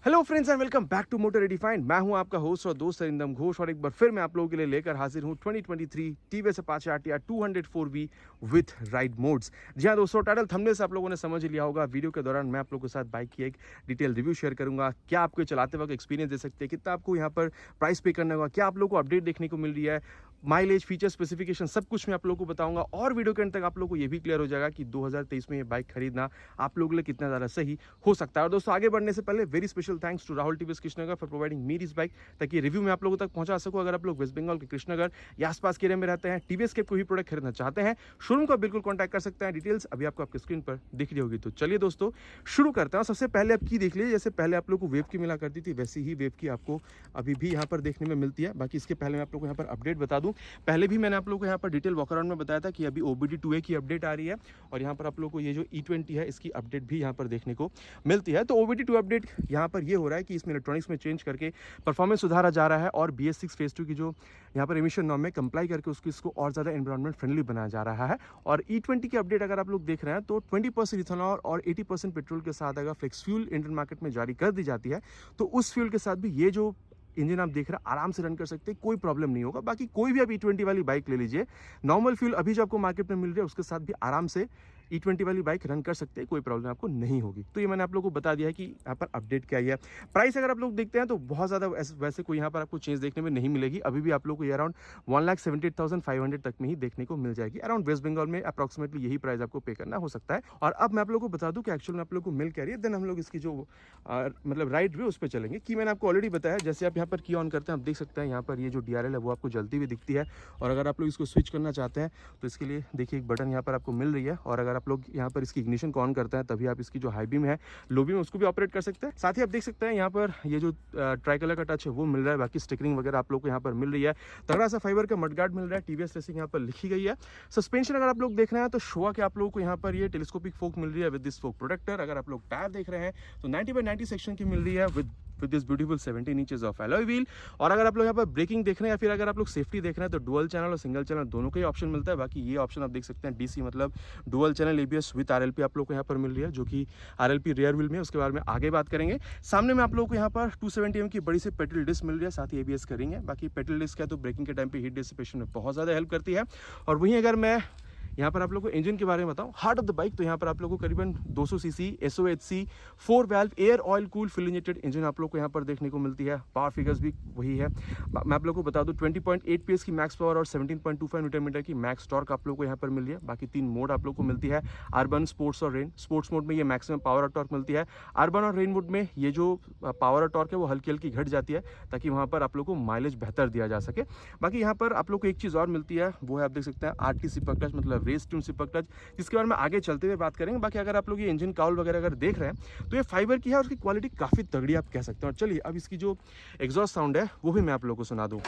Hello friends and welcome back to motor redefined. मैं हूं आपका होस्ट और दोस्त अरिंदम घोष और एक बार फिर मैं आप लोगों के लिए लेकर हाजिर हूं 2023 TVS Apache RTR 204V with ride modes. जी हां दोस्तों, टाइटल थंबनेल से आप लोगों ने समझ लिया होगा। वीडियो के दौरान मैं आप लोगों के साथ बाइक की एक डिटेल रिव्यू शेयर करूंगा। क्या आपको चलाते वक्त एक्सपीरियंस दे सकते हैं, कितना आपको यहाँ पर प्राइस पे करना होगा, क्या आप लोगों को अपडेट देखने को मिल रही है, माइलेज, फीचर, स्पेसिफिकेशन, सब कुछ मैं आप लोगों को बताऊंगा। और वीडियो के अंत तक आप लोगों को ये भी क्लियर हो जाएगा कि 2023 में ये बाइक खरीदना आप लोगों के लिए कितना ज़्यादा सही हो सकता है। और दोस्तों, आगे बढ़ने से पहले very special thanks to Rahul TVS Krishnanagar for providing me this bike, ताकि रिव्यू में आप लोगों तक पहुंचा सकूं। अगर आप लोग वेस्ट बंगाल के कृष्णनगर या आसपास के एरिया में रहते हैं, टीवीएस के कोई भी प्रोडक्ट खरीदना चाहते हैं, शोरूम को बिल्कुल कॉन्टैक्ट कर सकते हैं। डिटेल्स अभी आपको आपके स्क्रीन पर दिख रही होगी। तो चलिए दोस्तों, शुरू करते हैं। सबसे पहले आप की देख लीजिए, जैसे पहले आप लोग को वेव की मिला करती थी, वैसी ही वेव की आपको अभी भी यहाँ पर देखने में मिलती है। बाकी इसके पहले मैं आप लोग को यहाँ पर अपडेट बता दूं, पहले भी मैंने आप लोगों को यहाँ पर डिटेल वॉक अराउंड में बताया था कि अभी OBD 2A की अपडेट आ रही है और यहाँ पर आप लोगों को ये जो E20 है इसकी अपडेट भी यहाँ पर देखने को मिलती है। तो OBD 2 अपडेट यहाँ पर ये हो रहा है कि इसमें इलेक्ट्रॉनिक्स में चेंज करके परफॉर्मेंस सुधारा जा रहा है और BS6 फेज 2 की जो यहाँ पर एमिशन नॉर्म में कंप्लाई करके इसको और ज़्यादा एनवायरमेंट फ्रेंडली बनाया जा रहा है। और E20 की अपडेट अगर आप लोग देख रहे हैं तो 20% इथेनॉल और 80% पेट्रोल के साथ अगर फ्लेक्स फ्यूल इंडियन मार्केट में जारी कर दी जाती है तो उस फ्यूल के साथ भी ये जो इंजन आप देख रहे हैं आराम से रन कर सकते हैं, कोई प्रॉब्लम नहीं होगा। बाकी कोई भी आप E20 वाली बाइक ले लीजिए, नॉर्मल फ्यूल अभी जो आपको मार्केट में मिल रही है उसके साथ भी आराम से E20 वाली बाइक रन कर सकते हैं, कोई प्रॉब्लम आपको नहीं होगी। तो ये मैंने आप लोगों को बता दिया है कि यहाँ पर अपडेट क्या है। प्राइस अगर आप लोग देखते हैं तो बहुत ज़्यादा वैसे कोई यहाँ पर आपको चेंज देखने में नहीं मिलेगी। अभी भी आप लोग को ये अराउंड 1,78,500 तक में ही देखने को मिल जाएगी। अराउंड वेस्ट बंगाल में अप्रॉक्सीमेटली यही प्राइस आपको पे करना हो सकता है। और अब मैं आप लोगों को बता दूँ कि एक्चुअल में आप लोग को मिल क्या रही है, देन हम लोग इसकी जो मतलब राइड वे उस पर चलेंगे। कि मैंने आपको ऑलरेडी बताया, जैसे आप यहाँ पर की ऑन करते हैं आप देख सकते हैं यहाँ पर ये जो DRL है वो आपको जलती हुई दिखती है। और अगर आप लोग इसको स्विच करना चाहते हैं तो इसके लिए देखिए एक बटन यहाँ पर आपको मिल रही है। और अगर आप लोग यहाँ पर इसकी इग्निशन को ऑन करते हैं तभी आप इसकी जो हाई बीम है, लो बीम, उसको भी ऑपरेट कर सकते हैं। साथ ही आप देख सकते हैं यहाँ पर ये जो ट्राई कलर का टच है वो मिल रहा है। बाकी स्टिकरिंग वगैरह आप लोग को यहाँ पर मिल रही है। तगड़ा सा फाइबर का मडगार्ड मिल रहा है, TVS रेसिंग यहाँ पर लिखी गई है। सस्पेंशन अगर आप लोग देख रहे हैं तो शोआ के आप लोगों को यहाँ पर ये टेलीस्कोपिक फोक मिल रही है विद दिस फोक प्रोटेक्टर। अगर आप लोग टायर देख रहे हैं तो 90/90 सेक्शन की मिल रही है with this beautiful 17 inches of alloy wheel. और अगर आप लोग यहाँ पर ब्रेकिंग देख रहे हैं या फिर अगर आप लोग सेफ्टी देख रहे हैं तो डुअल चैनल और सिंगल चैनल दोनों का ही ऑप्शन मिलता है। बाकी ये ऑप्शन आप देख सकते हैं DC मतलब dual channel ABS with RLP आप लोग को यहाँ पर मिल रही है, जो कि RLP रियर व्हील में, उसके बारे में आगे बात करेंगे। सामने में आप लोग को यहाँ पर 270 mm की बड़ी सी पेडल डिस्क मिल रही है, साथ ही ABS करेंगे। बाकी पेडल डिस्क है तो ब्रेकिंग के टाइम पे हीट डिसिपेशन में बहुत ज़्यादा हेल्प करती है। और वहीं अगर मैं यहाँ पर आप लोगों को इंजन के बारे में बताऊं, हार्ट ऑफ द बाइक, तो यहाँ पर आप लोगों को करीबन 200 cc SOHC 4 valve air oil cool full injected engine आप लोग को यहाँ पर देखने को मिलती है। पावर फिगर्स भी वही है। मैं आप लोग को बता दूं 20.8 PS की मैक्स पावर और 17.25 न्यूटन मीटर की मैक्स टॉर्क आप लोग को यहाँ पर मिल रही है। बाकी 3 मोड आप लोग को मिलती है, अर्बन, स्पोर्ट्स और रेन। स्पोर्ट्स मोड में ये मैक्सिमम पावर और टॉर्क मिलती है। अर्बन और रेन मोड में ये जो पावर और टॉर्क है वो हल्की हल्की घट जाती है ताकि वहाँ पर आप लोग को माइलेज बेहतर दिया जा सके। बाकी यहाँ पर आप लोग को एक चीज़ और मिलती है, वो है आप देख सकते हैं RT सिपर क्लच मतलब रेस ट्यून सिपर क्लच, जिसके बारे में आगे चलते हुए बात करेंगे। बाकी अगर आप लोग ये इंजन काउल वगैरह अगर देख रहे हैं तो ये फाइबर की है और उसकी क्वालिटी काफ़ी तगड़ी आप कह सकते हैं। और चलिए अब इसकी जो एग्जॉस्ट साउंड है वो भी मैं आप लोगों को सुना दूँ।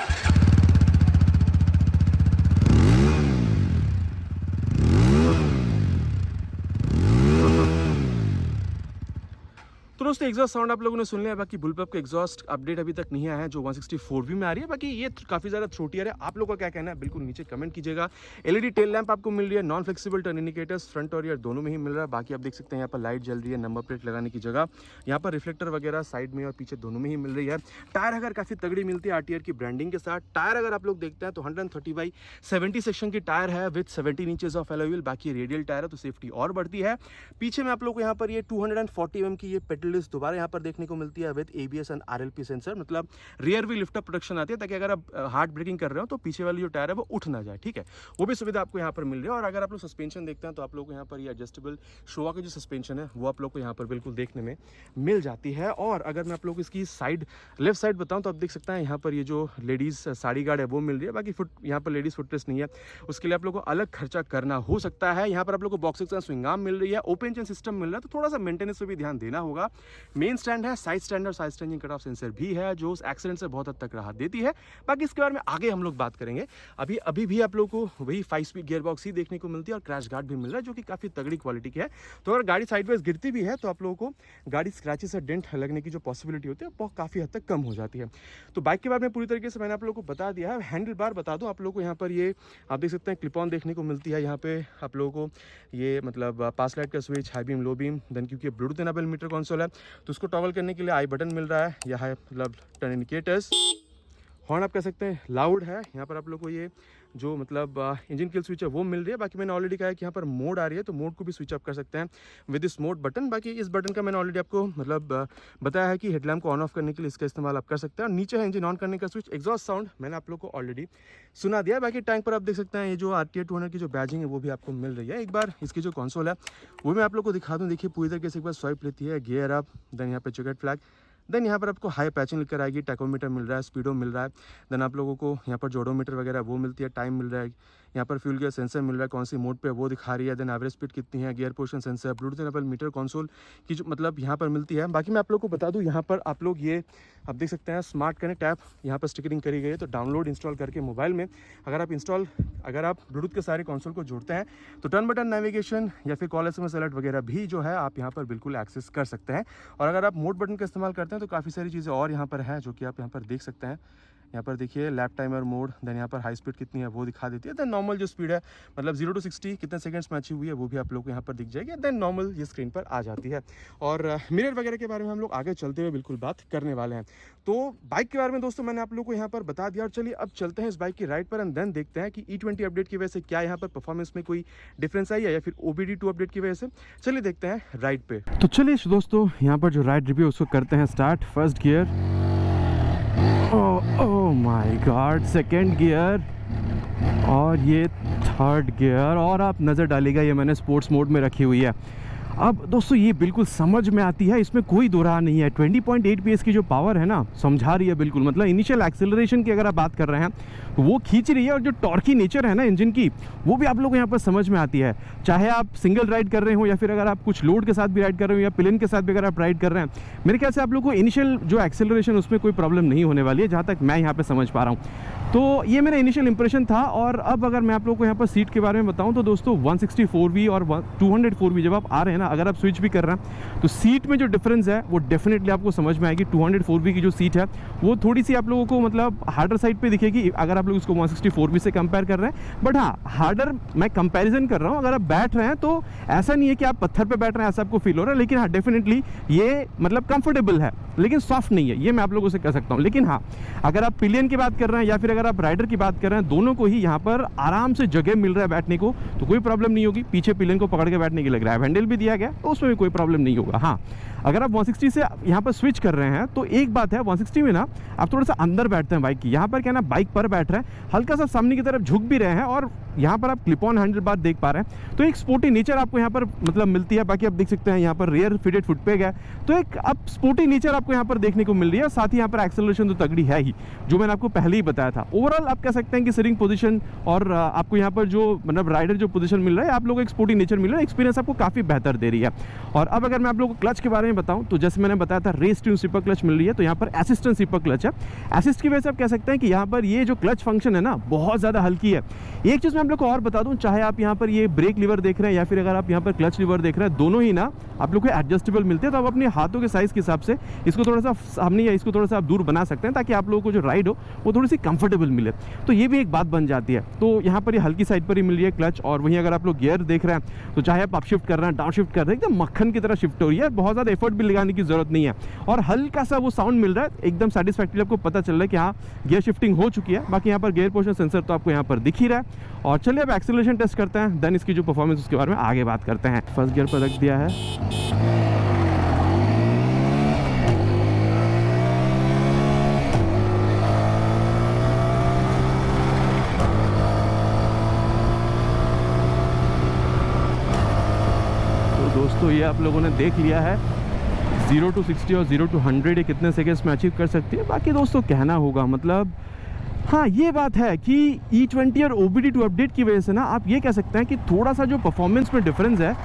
तो दोस्तों एग्जॉस्ट साउंड आप लोगों ने सुन लिया। बाकी बुलपअप का एग्जॉस्ट अपडेट अभी तक नहीं आया है जो 164V में आ रही है। बाकी ये काफ़ी ज़्यादा छोटी है। आप लोगों का क्या कहना है बिल्कुल नीचे कमेंट कीजिएगा। LED टेल लैंप आपको मिल रही है, non flexible turn indicators front और रियर दोनों में ही मिल रहा है। बाकी आप देख सकते हैं यहाँ पर लाइट जल रही है, नंबर प्लेट लगाने की जगह। यहाँ पर रिफ्लेक्टर वगैरह साइड में और पीछे दोनों में ही मिल रही है। टायर अगर काफ़ी तगड़ी मिलती है RTR की ब्रांडिंग के साथ। टायर अगर आप लोग देखते हैं तो 130/70 सेक्शन की टायर है with 17 inches of alloy wheel. बाकी रेडियल टायर है तो सेफ्टी और बढ़ती है। पीछे में आप लोग को यहाँ पर ये 240 mm की ये पेडल डिस्क दोबारा यहाँ पर देखने को मिलती है with ABS and RLP sensor, मतलब rear wheel lift up protection आती है ताकि अगर आप हार्ड ब्रेकिंग कर रहे हो तो पीछे वाली जो टायर है वो उठ ना जाए। ठीक है, वो भी सुविधा आपको यहाँ पर मिल रही है। और अगर आप लोग सस्पेंशन देखते हैं तो आप लोग को यहाँ पर ये एडजस्टेबल शोवा की जो सस्पेंशन है वो आप लोग को यहाँ पर बिल्कुल देखने में मिल जाती है। और अगर मैं आप लोग इसकी साइड लेफ्ट साइड बताऊँ तो आप देख सकते हैं यहाँ पर ये जो लेडीज साड़ी गार्ड है वो मिल रही है। बाकी यहाँ पर लेडीज फुटरेस्ट नहीं है, उसके लिए आप लोग को अलग खर्चा करना हो सकता है। यहाँ पर आप लोग को बॉक्स स्विंग आर्म मिल रही है, ओपन चेन सिस्टम मिल रहा है, तो थोड़ा सा मेंटेनेंस पे भी ध्यान देना होगा। मेन स्टैंड है, साइड स्टैंड और side standing cut off sensor भी है जो उस एक्सीडेंट से बहुत हद तक राहत देती है। बाकी इसके बारे में आगे हम लोग बात करेंगे। अभी भी आप लोग को वही 5 स्पीड गियर बॉक्स ही देखने को मिलती है और क्रैश गार्ड भी मिल रहा है जो कि काफ़ी तगड़ी क्वालिटी की है। तो अगर गाड़ी साइडवेज गिरती भी है तो आप लोगों को गाड़ी स्क्रैचेस से डेंट लगने की जो पॉसिबिलिटी होती है वो काफ़ी हद तक कम हो जाती है। तो बाइक के बारे में पूरी तरीके से मैंने आप लोगों को बता दिया है। हैंडल बार बता दूँ आप लोगों को, यहाँ पर ये आप देख सकते हैं क्लिप ऑन देखने को मिलती है। यहाँ पे आप लोगों को ये मतलब पास लाइट का switch, high beam, low beam, then क्योंकि ब्लूटूथ इनेबल मीटर कंसोल है तो उसको टॉगल करने के लिए आई बटन मिल रहा है, यह है मतलब टर्न इंडिकेटर्स। हॉर्न आप कह सकते हैं लाउड है। यहाँ पर आप लोग को ये जो मतलब इंजन किल स्विच है वो मिल रही है। बाकी मैंने ऑलरेडी कहा है कि यहाँ पर मोड आ रही है, तो मोड को भी स्विच अप कर सकते हैं विद दिस मोड बटन। बाकी इस बटन का मैंने ऑलरेडी आपको मतलब बताया है कि हेडलैम्प को ऑन ऑफ करने के लिए इसका इस्तेमाल आप कर सकते हैं। और नीचे है इंजन ऑन करने का स्विच। एग्जॉस्ट साउंड मैंने आप लोग को ऑलरेडी सुना दिया। बाकी टैंक पर आप देख सकते हैं ये जो RTA 200 की जो बैजिंग है वो भी आपको मिल रही है। एक बार इसकी जो कंसोल है वो मैं आप लोग को दिखा दूँ। देखिए पूरी तरीके से एक बार स्वाइप लेती है, गियर अप, देन यहाँ पे चेकर्ड फ्लैग, देन यहाँ पर आपको हाई पैचिंग लिखकर आएगी, टैकोमीटर मिल रहा है, स्पीडो मिल रहा है, देन आप लोगों को यहाँ पर जो ओडोमीटर वगैरह वो मिलती है, टाइम मिल रहा है, यहाँ पर फ्यूल गियर सेंसर मिल रहा है, कौन सी मोड पे वो दिखा रही है, देन एवरेज स्पीड कितनी है, gear position sensor, Bluetooth enable meter console की जो मतलब यहाँ पर मिलती है। बाकी मैं आप लोग को बता दूँ यहाँ पर आप लोग ये आप देख सकते हैं स्मार्ट कनेक्ट ऐप यहाँ पर स्टिकरिंग करी गई है। तो डाउनलोड इंस्टॉल करके मोबाइल में अगर आप ब्लूटूथ के सारे कंसोल को जोड़ते हैं तो टर्न बटन नेविगेशन या फिर कॉल SMS अलर्ट वगैरह भी जो है आप यहाँ पर बिल्कुल एक्सेस कर सकते हैं। और अगर आप मोड बटन का इस्तेमाल करते हैं तो काफ़ी सारी चीज़ें और यहाँ पर है जो कि आप यहाँ पर देख सकते हैं। यहाँ पर देखिए लैप टाइमर मोड, देन यहाँ पर हाई स्पीड कितनी है वो दिखा देती है, देन नॉर्मल जो स्पीड है मतलब 0 to 60 कितने सेकंड्स में अचीव हुई है वो भी आप लोग को यहाँ पर दिख जाएगी, देन नॉर्मल ये स्क्रीन पर आ जाती है। और मिरर वगैरह के बारे में हम लोग आगे चलते हुए बिल्कुल बात करने वाले हैं। तो बाइक के बारे में दोस्तों मैंने आप लोग को यहाँ पर बता दिया। और चलिए अब चलते हैं इस बाइक की राइड पर एंड देन देखते हैं कि E20 अपडेट की वजह से क्या यहाँ पर परफॉर्मेंस में कोई डिफरेंस आई है या फिर OBD2 अपडेट की वजह से। चलिए देखते हैं राइड पे। तो चलिए दोस्तों यहाँ पर जो राइड रिव्यू उसको करते हैं start. First gear, oh my God, second gear और ये थर्ड गियर। और आप नज़र डालिएगा ये मैंने स्पोर्ट्स मोड में रखी हुई है। अब दोस्तों ये बिल्कुल समझ में आती है, इसमें कोई दो राह नहीं है। 20.8 PS की जो पावर है ना समझा रही है बिल्कुल। मतलब इनिशियल एक्सेलरेशन की अगर आप बात कर रहे हैं तो वो खींच रही है, और जो टॉर्की नेचर है ना इंजन की वो भी आप लोग को यहाँ पर समझ में आती है। चाहे आप सिंगल राइड कर रहे हो या फिर अगर आप कुछ लोड के साथ भी राइड कर रहे हो या प्लेन के साथ भी अगर आप राइड कर रहे हैं, मेरे ख्याल से आप लोग को इनिशियल जो एक्सेलरेशन उसमें कोई प्रॉब्लम नहीं होने वाली है, जहाँ तक मैं यहाँ पर समझ पा रहा हूँ। तो ये मेरा इनिशियल इंप्रेशन था। और अब अगर मैं आप लोग को यहाँ पर सीट के बारे में बताऊँ तो दोस्तों 164V और 204V जब आप आ रहे हैं ना, अगर आप स्विच भी कर रहे हैं तो सीट में जो डिफरेंस है वो डेफिनेटली आपको समझ में आएगी। 204V की जो सीट है वो थोड़ी सी आप लोगों को मतलब हार्डर साइड पे दिखेगी अगर आप लोग उसको 164V से कंपेयर कर रहे हैं। बट हाँ, हार्डर मैं कंपैरिजन कर रहा हूँ। अगर आप बैठ रहे हैं तो ऐसा नहीं है कि आप पत्थर पे बैठ रहे हैं ऐसा आपको फील हो रहा है, लेकिन हाँ डेफिनेटली ये मतलब कंफर्टेबल है, लेकिन सॉफ्ट नहीं है, ये मैं आप लोगों से कह सकता हूँ। लेकिन हाँ, अगर आप पिलियन की बात कर रहे हैं या फिर अगर आप राइडर की बात कर रहे हैं, दोनों को ही यहाँ पर आराम से जगह मिल रहा है बैठने को, तो कोई प्रॉब्लम नहीं होगी। पीछे पिलियन को पकड़ के बैठने की लग रहा है, हैंडल भी दिया गया तो उसमें भी कोई प्रॉब्लम नहीं होगा। हाँ, अगर आप 160 से यहाँ पर स्विच कर रहे हैं तो एक बात है, 160 में ना आप थोड़ा सा अंदर बैठते हैं बाइक की, यहाँ पर क्या ना बाइक पर बैठ रहे हैं, हल्का सा सामने की तरफ झुक भी रहे हैं और यहाँ पर आप क्लिप ऑन हैंडल बार देख पा रहे हैं, तो एक स्पोर्टी नेचर आपको यहाँ पर मतलब मिलती है। बाकी आप देख सकते हैं यहाँ पर रेयर फिटेड फुट पे गया, तो एक अब स्पोर्टी नेचर आपको यहाँ पर देखने को मिल रही है। साथ ही यहाँ पर एक्सेलरेशन तो तगड़ी है ही, जो मैंने आपको पहले ही बताया था। ओवरऑल आप कह सकते हैं कि सीटिंग पोजीशन और आपको यहाँ पर जो मतलब राइडर जो पोजीशन मिल रहा है, आप लोगों को एक स्पोर्टी नेचर मिल रहा है, एक्सपीरियंस आपको काफ़ी बेहतर दे रही है। और अब अगर मैं आप लोगों को क्लच के बारे में बताऊँ तो जैसे मैंने बताया था रेस ट्यून स्वीपर क्लच मिल रही है, तो यहाँ पर असिस्टेंट स्वीपर क्लच है। असिस्ट की वजह से आप कह सकते हैं कि यहाँ पर ये जो क्लच फंक्शन है ना बहुत ज़्यादा हल्की है। एक चीज़ मैं आप लोग को और बता दूँ, चाहे आप यहाँ पर ये ब्रेक लीवर देख रहे हैं या फिर अगर आप यहाँ पर क्लच लीवर देख रहे हैं, दोनों ही ना आप लोग को एडजस्टेबल मिलते हैं। तो आप अपने हाथों के साइज़ के हिसाब से इसको थोड़ा सा सामने या इसको थोड़ा सा आप दूर बना सकते हैं ताकि आप लोगों को जो राइड हो वो थोड़ी सी कंफर्टेबल मिले, तो ये भी एक बात बन जाती है। तो यहाँ पर ये हल्की साइड पर ही मिल रही है क्लच। और वहीं अगर आप लोग गियर देख रहे हैं तो चाहे आप शिफ्ट कर रहे हैं, डाउन शिफ्ट कर रहे हैं, एकदम मक्खन की तरह शिफ्ट हो रही है, बहुत ज़्यादा एफर्ट भी लगाने की जरूरत नहीं है और हल्का सा वो साउंड मिल रहा है, एकदम सेटिस्फैक्टरी आपको पता चल रहा है कि हाँ गियर शिफ्टिंग हो चुकी है। बाकी यहाँ पर गियर पोजीशन सेंसर तो आपको यहाँ पर दिख ही रहा है। और चलिए अब एक्सेलरेशन टेस्ट करते हैं, देन इसकी जो परफॉर्मेंस उसके बारे में आगे बात करते हैं। फर्स्ट गियर पर रख दिया है, दोस्तों ये आप लोगों ने देख लिया है 0 to 60 और 0 to 100 ये कितने सेकंड्स में अचीव कर सकती है। बाकी दोस्तों कहना होगा मतलब हाँ ये बात है कि E20 और OBD2 अपडेट की वजह से ना आप ये कह सकते हैं कि थोड़ा सा जो परफॉर्मेंस में डिफरेंस है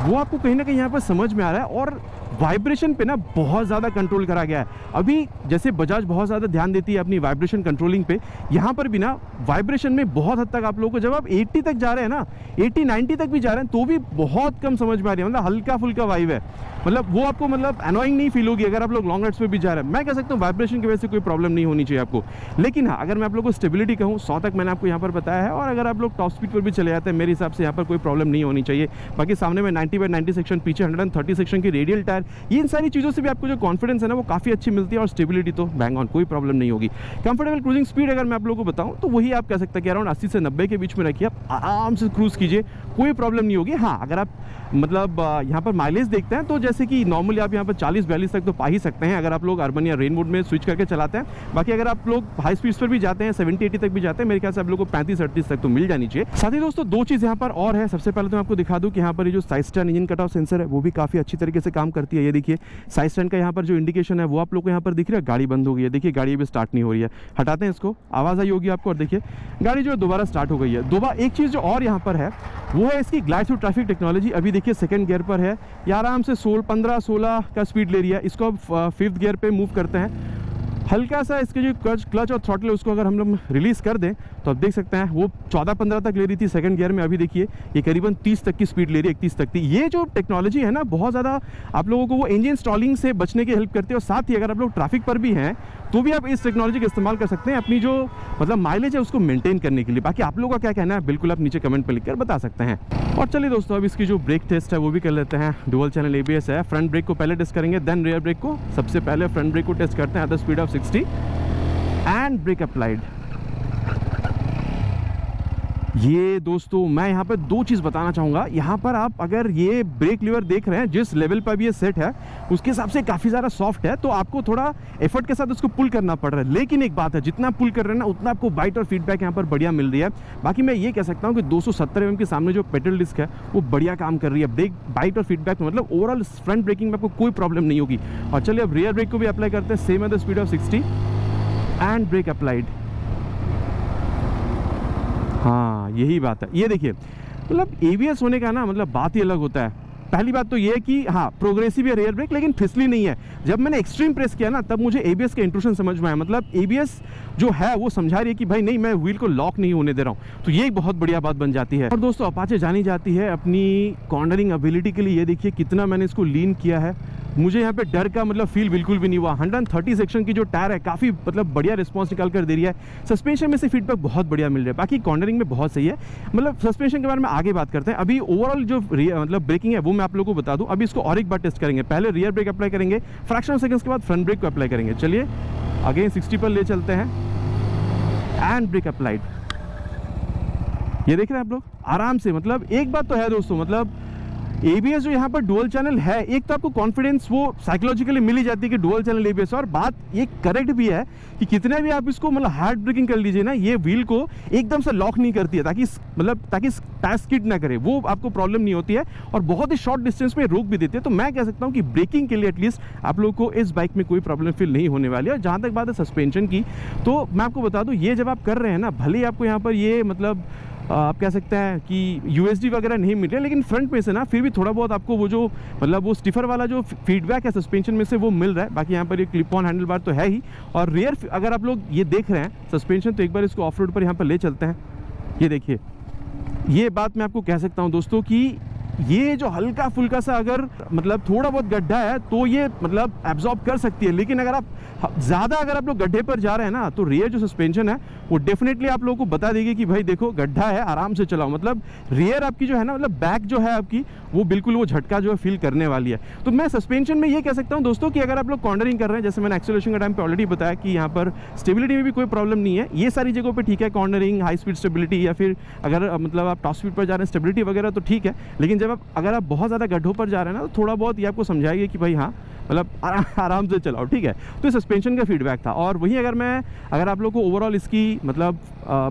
वो आपको कहीं ना कहीं यहाँ पर समझ में आ रहा है। और वाइब्रेशन पे ना बहुत ज़्यादा कंट्रोल करा गया है। अभी जैसे बजाज बहुत ज़्यादा ध्यान देती है अपनी वाइब्रेशन कंट्रोलिंग पे, यहाँ पर भी ना वाइब्रेशन में बहुत हद तक आप लोगों को जब आप 80 तक जा रहे हैं ना, 80-90 तक भी जा रहे हैं तो भी बहुत कम समझ में आ रही है। मतलब हल्का फुल्का वाइब है, मतलब वो आपको मतलब अनोइंग नहीं फील होगी अगर आप लोग लॉन्ग राइड्स पे भी जा रहे हैं। मैं कह सकता हूँ वाइब्रेशन की वजह से कोई प्रॉब्लम नहीं होनी चाहिए आपको। लेकिन हाँ, अगर मैं आप लोग को स्टेबिलिटी कहूँ 100 तक मैंने आपको यहाँ पर बताया है, और अगर आप लोग टॉप स्पीड पर भी चले जाते हैं मेरे हिसाब से यहाँ पर कोई प्रॉब्लम नहीं होनी चाहिए। बाकी सामने में 90/90 सेक्शन, पीछे 130 सेक्शन की रेडियल टायर टायर, इन सारी चीज़ों से भी आपको जो कॉन्फिडेंस है ना वो काफ़ी अच्छी मिलती है और स्टेबिलिटी तो बैंग ऑन, कोई प्रॉब्लम नहीं होगी। कंफर्टेबल क्रूजिंग स्पीड अगर मैं आप लोगों को बताऊं तो वही आप कह सकते हैं कि अराउंड 80 से 90 के बीच में रखिए, आप आराम से क्रूज़ कीजिए, कोई प्रॉब्लम नहीं होगी। हाँ, अगर आप मतलब यहाँ पर माइलेज देखते हैं तो जैसे कि नॉर्मली आप यहाँ पर 40-42 तक तो पा ही सकते हैं अगर आप लोग अर्बन या रेन मोड में स्विच करके चलाते हैं। बाकी अगर आप लोग हाई स्पीड्स पर भी जाते हैं, 70-80 तक भी जाते हैं, मेरे ख्याल से आप लोग को 35-38 तक तो मिल जानी चाहिए। साथ ही दोस्तों दो चीज़ यहाँ पर और है। सबसे पहले तो मैं आपको दिखा दूँ कि यहाँ पर ये जो side stand engine cut off sensor है वो भी काफ़ी अच्छी तरीके से काम करती है। ये देखिए साइड स्टैंड का यहाँ पर जो इंडिकेशन है वो आप लोग को यहाँ पर दिख रहा है। गाड़ी बंद हो गई है, देखिए गाड़ी भी स्टार्ट नहीं हो रही है, हटाते हैं इसको, आवाज़ आई होगी आपको और देखिए गाड़ी जो है दोबारा स्टार्ट हो गई है। दोबारा एक चीज़ जो और यहाँ पर है वो है इसकी ग्लाइड थ्रू ट्रैफिक टेक्नोलॉजी। अभी देखिए सेकंड गियर पर है, ये आराम से 15-16 का स्पीड ले रही है। इसको अब फिफ्थ गियर पे मूव करते हैं, हल्का सा इसके जो क्लच और थ्रॉटल है उसको अगर हम लोग रिलीज़ कर दें तो आप देख सकते हैं वो 14-15 तक ले रही थी सेकंड गियर में, अभी देखिए ये करीबन 30 तक की स्पीड ले रही है, 31 तक की। ये जो टेक्नोलॉजी है ना बहुत ज़्यादा आप लोगों को वो इंजन स्टॉलिंग से बचने की हेल्प करती है और साथ ही अगर आप लोग ट्रैफिक पर भी हैं तो भी आप इस टेक्नोलॉजी का इस्तेमाल कर सकते हैं अपनी जो मतलब माइलेज है उसको मेंटेन करने के लिए। बाकी आप लोगों का क्या कहना है बिल्कुल आप नीचे कमेंट पर लिखकर बता सकते हैं। और चलिए दोस्तों अब इसकी जो ब्रेक टेस्ट है वो भी कर लेते हैं। डुअल चैनल ABS है, फ्रंट ब्रेक को पहले टेस्ट करेंगे देन रियर ब्रेक को। सबसे पहले फ्रंट ब्रेक को टेस्ट करते हैं at the speed of 60 and brake applied. ये दोस्तों मैं यहाँ पर दो चीज़ बताना चाहूँगा। यहाँ पर आप अगर ये ब्रेक लीवर देख रहे हैं जिस लेवल पर भी ये सेट है उसके हिसाब से काफ़ी ज़्यादा सॉफ्ट है, तो आपको थोड़ा एफर्ट के साथ उसको पुल करना पड़ रहा है। लेकिन एक बात है, जितना पुल कर रहे हैं ना उतना आपको बाइट और फीडबैक यहाँ पर बढ़िया मिल रही है। बाकी मैं ये कह सकता हूँ कि 270 mm के सामने जो पेडल डिस्क है वो बढ़िया काम कर रही है। ब्रेक बाइट और फीडबैक मतलब ओवरऑल फ्रंट ब्रेकिंग में आपको कोई प्रॉब्लम नहीं होगी। और चलिए अब रियर ब्रेक को भी अप्लाई करते हैं same at the speed of 60 and brake applied. हाँ यही बात है, ये देखिए मतलब ABS होने का ना मतलब बात ही अलग होता है। पहली बात तो ये है कि हाँ प्रोग्रेसिव है रियर ब्रेक लेकिन फिसली नहीं है। जब मैंने एक्सट्रीम प्रेस किया ना तब मुझे ABS का इंट्रूशन समझ में आया, मतलब ABS जो है वो समझा रही है कि भाई नहीं मैं व्हील को लॉक नहीं होने दे रहा हूँ, तो ये एक बहुत बढ़िया बात बन जाती है। और दोस्तों अपाचे जानी जाती है अपनी कॉर्नरिंग एबिलिटी के लिए। ये देखिए कितना मैंने इसको लीन किया है, मुझे यहाँ पे डर का मतलब फील बिल्कुल भी नहीं हुआ। 130 सेक्शन की जो टायर है काफ़ी मतलब बढ़िया रिस्पांस निकाल कर दे रही है। सस्पेंशन में से फीडबैक बहुत बढ़िया मिल रहा है, बाकी कॉर्नरिंग में बहुत सही है। मतलब सस्पेंशन के बारे में आगे बात करते हैं। अभी ओवरऑल जो मतलब ब्रेकिंग है वो मैं आप लोगों को बता दूं। अभी इसको और एक बार टेस्ट करेंगे, पहले रियर ब्रेक अप्लाई करेंगे, फ्रैक्शन ऑफ सेकंड्स के बाद फ्रंट ब्रेक को अप्लाई करेंगे। चलिए अगेन 60 पर ले चलते हैं एंड ब्रेक अप्लाइड। ये देख रहे हैं आप लोग आराम से। मतलब एक बात तो है दोस्तों, मतलब ABS जो यहाँ पर डुअल चैनल है, एक तो आपको कॉन्फिडेंस वो साइकोलॉजिकली मिल ही जाती है कि डुअल चैनल ABS, और बात ये करेक्ट भी है कि कितना भी आप इसको मतलब हार्ड ब्रेकिंग कर लीजिए ना ये व्हील को एकदम से लॉक नहीं करती है ताकि टायर स्किड ना करे, वो आपको प्रॉब्लम नहीं होती है और बहुत ही शॉर्ट डिस्टेंस में रोक भी देती है। तो मैं कह सकता हूँ कि ब्रेकिंग के लिए एटलीस्ट आप लोगों को इस बाइक में कोई प्रॉब्लम फील नहीं होने वाली है। और जहाँ तक बात है सस्पेंशन की, तो मैं आपको बता दूँ ये जब आप कर रहे हैं ना, भले ही आपको यहाँ पर ये मतलब आप कह सकते हैं कि USD वगैरह नहीं मिल रहे, लेकिन फ्रंट में से ना फिर भी थोड़ा बहुत आपको वो जो मतलब वो स्टिफर वाला जो फीडबैक है सस्पेंशन में से वो मिल रहा है। बाकी यहाँ पर ये क्लिप ऑन हैंडल बार तो है ही। और रियर अगर आप लोग ये देख रहे हैं सस्पेंशन, तो एक बार इसको ऑफ रोड पर यहाँ पर ले चलते हैं। ये देखिए ये बात मैं आपको कह सकता हूँ दोस्तों कि ये जो हल्का फुल्का सा अगर मतलब थोड़ा बहुत गड्ढा है तो ये मतलब एब्जॉर्ब कर सकती है, लेकिन अगर आप ज़्यादा अगर आप लोग गड्ढे पर जा रहे हैं ना तो रियर जो सस्पेंशन है वो डेफिनेटली आप लोगों को बता देगी कि भाई देखो गड्ढा है आराम से चलाओ। मतलब रियर आपकी जो है ना मतलब बैक जो है आपकी वो बिल्कुल वो झटका जो है फील करने वाली है। तो मैं सस्पेंशन में ये कह सकता हूँ दोस्तों कि अगर आप लोग कॉर्नरिंग कर रहे हैं, जैसे मैंने एक्सेलरेशन का टाइम पे ऑलरेडी बताया कि यहाँ पर स्टेबिलिटी में भी कोई प्रॉब्लम नहीं है, ये सारी जगहों पर ठीक है, कॉर्नरिंग, हाई स्पीड स्टेबिलिटी या फिर अगर मतलब आप टॉप स्पीड पर जा रहे हैं स्टेबिलिटी वगैरह तो ठीक है। लेकिन जब अगर आप बहुत ज़्यादा गड्ढों पर जा रहे हैं ना तो थोड़ा बहुत ये आपको समझाएगी कि भाई हाँ मतलब आराम से चलाओ, ठीक है। तो सस्पेंशन का फीडबैक था। और वहीं अगर आप लोग को ओवरऑल इसकी मतलब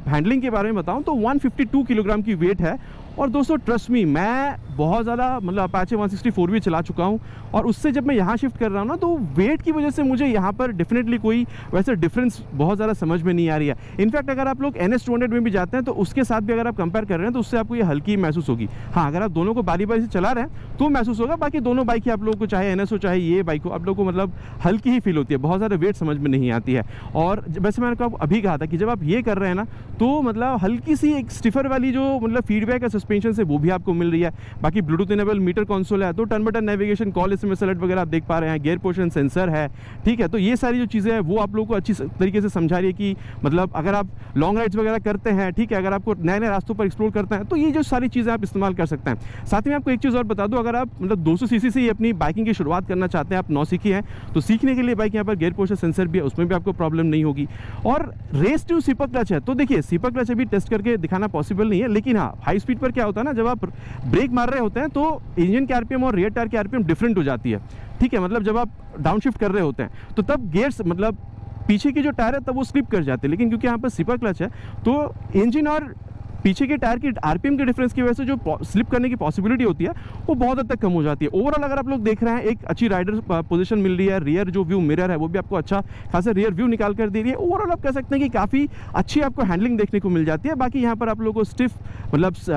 हैंडलिंग के बारे में बताऊं तो 152 किलोग्राम की वेट है। और दोस्तों ट्रस्ट मी, मैं बहुत ज़्यादा मतलब अपाचे 164 भी चला चुका हूँ और उससे जब मैं यहाँ शिफ्ट कर रहा हूँ ना तो वेट की वजह से मुझे यहाँ पर डेफिनेटली कोई वैसे डिफरेंस बहुत ज़्यादा समझ में नहीं आ रही है। इनफैक्ट अगर आप लोग NS 200 में भी जाते हैं तो उसके साथ भी अगर आप कंपेयर कर रहे हैं तो उससे आपको ये हल्की महसूस होगी। हाँ अगर आप दोनों को बारी बारी से चला रहे हैं तो महसूस होगा, बाकी दोनों बाइक ही आप लोगों को चाहे NS हो चाहे ये बाइक हो आप लोगों को मतलब हल्की ही फील होती है, बहुत ज़्यादा वेट समझ में नहीं आती है। और वैसे मैंने आपको अभी कहा था कि जब आप ये कर रहे हैं ना तो मतलब हल्की सी एक स्टिफर वाली जो मतलब फीडबैक है सस्पेंशन है वो भी आपको मिल रही है। बाकी ब्लूटूथ इनेबल मीटर कंसोल है, तो turn by turn navigation, call SMS alert वगैरह आप देख पा रहे हैं, गियर पोजिशन सेंसर है, ठीक है। तो ये सारी जो चीज़ें हैं वो आप लोगों को अच्छी तरीके से समझा रही है कि मतलब अगर आप लॉन्ग राइड्स वगैरह करते हैं, ठीक है, अगर आपको नए नए रास्तों पर एक्सप्लोर करते हैं तो ये जो सारी चीज़ें आप इस्तेमाल कर सकते हैं। साथ में आपको एक चीज़ और बता दूं, अगर आप मतलब 200 सीसी से ही अपनी बाइकिंग की शुरुआत करना चाहते हैं, आप नौसिखी हैं, तो सीखने के लिए बाइक यहाँ पर गियर पोजिशन सेंसर भी है, उसमें भी आपको प्रॉब्लम नहीं होगी। और रेस टू सिपर क्लच है, तो देखिए सिपर क्लच अभी टेस्ट करके दिखाना पॉसिबल नहीं है, लेकिन हाँ हाई स्पीड पर क्या होता है ना, जब आप ब्रेक मार रहे होते हैं तो इंजन के आरपीएम और रियर टायर की आरपीएम डिफरेंट हो जाती है, ठीक है। मतलब जब आप डाउनशिफ्ट कर रहे होते हैं तो तब गियर्स मतलब पीछे की जो टायर है तब वो स्लिप कर जाते हैं, लेकिन क्योंकि यहाँ पर सिपर क्लच है तो इंजन और पीछे के टायर की आरपीएम के डिफरेंस की वजह से जो स्लिप करने की पॉसिबिलिटी होती है वो बहुत हद तक कम हो जाती है। ओवरऑल अगर आप लोग देख रहे हैं एक अच्छी राइडर पोजीशन मिल रही है, रियर जो व्यू मिरर है वो भी आपको अच्छा खासा रियर व्यू निकाल कर दे रही है। ओवरऑल आप कह सकते हैं कि काफ़ी अच्छी आपको हैंडलिंग देखने को मिल जाती है। बाकी यहाँ पर आप लोगों को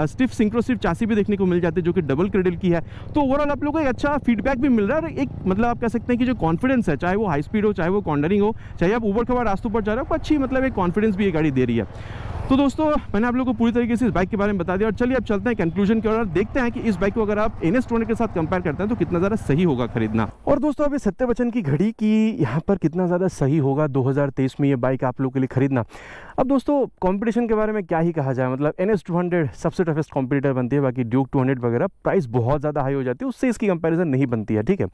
स्टिफ सिंक्रोसिव चासी भी देखने को मिल जाती है जो कि डबल क्रेडल की है। तो ओवरऑल आप लोगों को एक अच्छा फीडबैक भी मिल रहा है और एक मतलब आप कह सकते हैं कि जो कॉन्फिडेंस है, चाहे वो हाई स्पीड हो, चाहे वो कॉर्नरिंग हो, चाहे आप ऊबड़ खबड़ रास्तों पर जा रहे हो, अच्छी मतलब एक कॉन्फिडेंस भी ये गाड़ी दे रही है। तो दोस्तों मैंने आप लोगों को पूरी तरीके से इस बाइक के बारे में बता दिया और चलिए अब चलते हैं कंक्लूजन की ओर और देखते हैं कि इस बाइक को अगर आप NS200 के साथ कंपेयर करते हैं तो कितना ज़्यादा सही होगा खरीदना। और दोस्तों अभी सत्य वचन की घड़ी की यहाँ पर कितना ज़्यादा सही होगा 2023 में ये बाइक आप लोगों के लिए खरीदना। अब दोस्तों कंपटीशन के बारे में क्या ही कहा जाए, मतलब NS200 सबसे टफेस्ट कॉम्पिटिटर बनती है, बाकी ड्यूक 200 वगैरह प्राइस बहुत ज़्यादा हाई हो जाती है, उससे इसकी कंपैरिजन नहीं बनती है, ठीक है।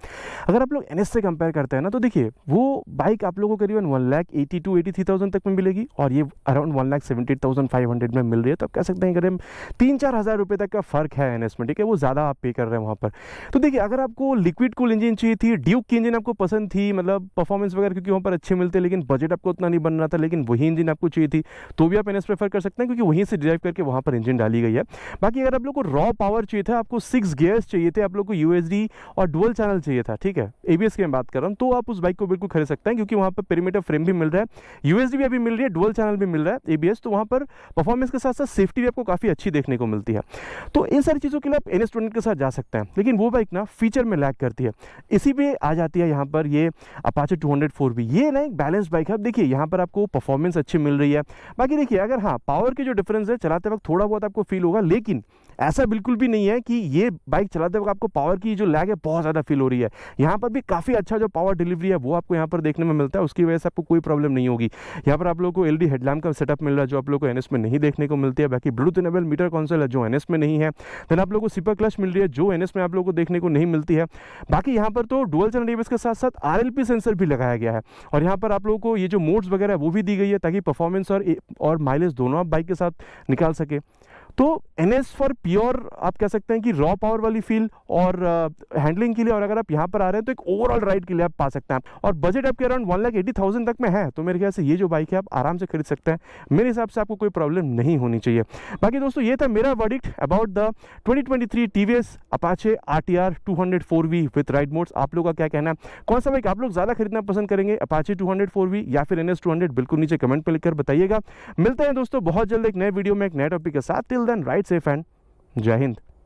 अगर आप लोग NS से कंपेयर करते हैं ना तो देखिए वो बाइक आप लोगों को करीबन 1,82,000-83,000 तक में मिलेगी और ये अराउंड 1,78,500 में मिल रही है। तो आप कह सकते हैं करीब 3-4 हज़ार रुपये तक का फ़र्क है NS में, ठीक है, वो ज़्यादा आप पे कर रहे हैं वहाँ पर। तो देखिए अगर आपको लिक्विड कूल इंजन चाहिए थी, ड्यूक की इंजन आपको पसंद थी, मतलब परफॉर्मेंस वगैरह क्योंकि वहाँ पर अच्छे मिलते हैं, लेकिन बजट आपको उतना नहीं बन रहा था, लेकिन वही इंजन आपको चाहिए थी तो भी आप NS प्रेफर कर सकते हैं क्योंकि वहीं से ड्राइव करके वहाँ पर इंजन डाली गई है। बाकी अगर आप लोग को रॉ पावर चाहिए था, आपको 6 गियर्स चाहिए थे, आप लोग को USD और डुअल चैनल चाहिए था, ठीक है, ABS की मैं बात कर रहा हूँ, तो आप उस बाइक को बिल्कुल खरीद सकते हैं क्योंकि वहाँ पर पेरीमीटर फ्रेम भी मिल रहा है, USD भी अभी मिल रही है, डुअल चैनल भी मिल रहा है, ABS, तो वहाँ पर परफॉर्मेंस के साथ साथ सेफ्टी भी आपको काफ़ी अच्छी देखने को मिलती है। तो इन सारी चीज़ों के लिए आप NS200 के साथ जा सकते हैं, लेकिन वो बाइक ना फीचर में लैग करती है। इसी पे आ जाती है यहाँ पर ये अपाचे 204V, ये ना एक बैलेंस बाइक है। अब देखिए यहाँ पर आपको परफॉर्मेंस अच्छी मिल रही है, बाकी देखिए अगर हाँ पावर के जो डिफरेंस है चलाते वक्त थोड़ा बहुत आपको फील होगा, लेकिन ऐसा बिल्कुल भी नहीं है कि ये बाइक चलाते वक्त आपको पावर की जो लैग है बहुत ज़्यादा फील हो रही है। यहाँ पर भी काफ़ी अच्छा जो पावर डिलीवरी है वो आपको यहाँ पर देखने में मिलता है, उसकी वजह से आपको कोई प्रॉब्लम नहीं होगी। यहाँ पर आप लोगों को LED हेडलैम्प का सेटअप मिल रहा है जो आप लोगों को NS में नहीं देखने को मिलती है। बाकी ब्लूटूथ इनेबल मीटर कंसोल है जो NS में नहीं है। देन आप लोगों को सुपर क्लच मिल रही है जो NS में आप लोगों को देखने को नहीं मिलती है। बाकी यहाँ पर तो डुअल चैनल ABS के साथ साथ RLP सेंसर भी लगाया गया है और यहाँ पर आप लोगों को ये जो मोड्स वगैरह वो भी दी गई है ताकि परफॉर्मेंस और माइलेज दोनों आप बाइक के साथ निकाल सके। तो NS फॉर प्योर आप कह सकते हैं कि रॉ पावर वाली फील और हैंडलिंग के लिए, और अगर आप यहाँ पर आ रहे हैं तो एक ओवरऑल राइड के लिए आप पा सकते हैं और बजट आपके अराउंड 1,80,000 तक में है, तो मेरे ख्याल से ये जो बाइक है आप आराम से खरीद सकते हैं। मेरे हिसाब से आपको कोई प्रॉब्लम नहीं होनी चाहिए। बाकी दोस्तों ये था मेरा verdict about the 2023 TVS Apache RTR 204V with ride modes. आप लोगों का क्या कहना है, कौन सा बाइक आप लोग ज़्यादा खरीदना पसंद करेंगे, Apache 204V या फिर NS200? बिल्कुल नीचे कमेंट पर लिखकर बताइएगा। मिलते हैं दोस्तों बहुत जल्द एक नए वीडियो में एक नए टॉपिक के साथ। Till then ride safe and जय हिंद।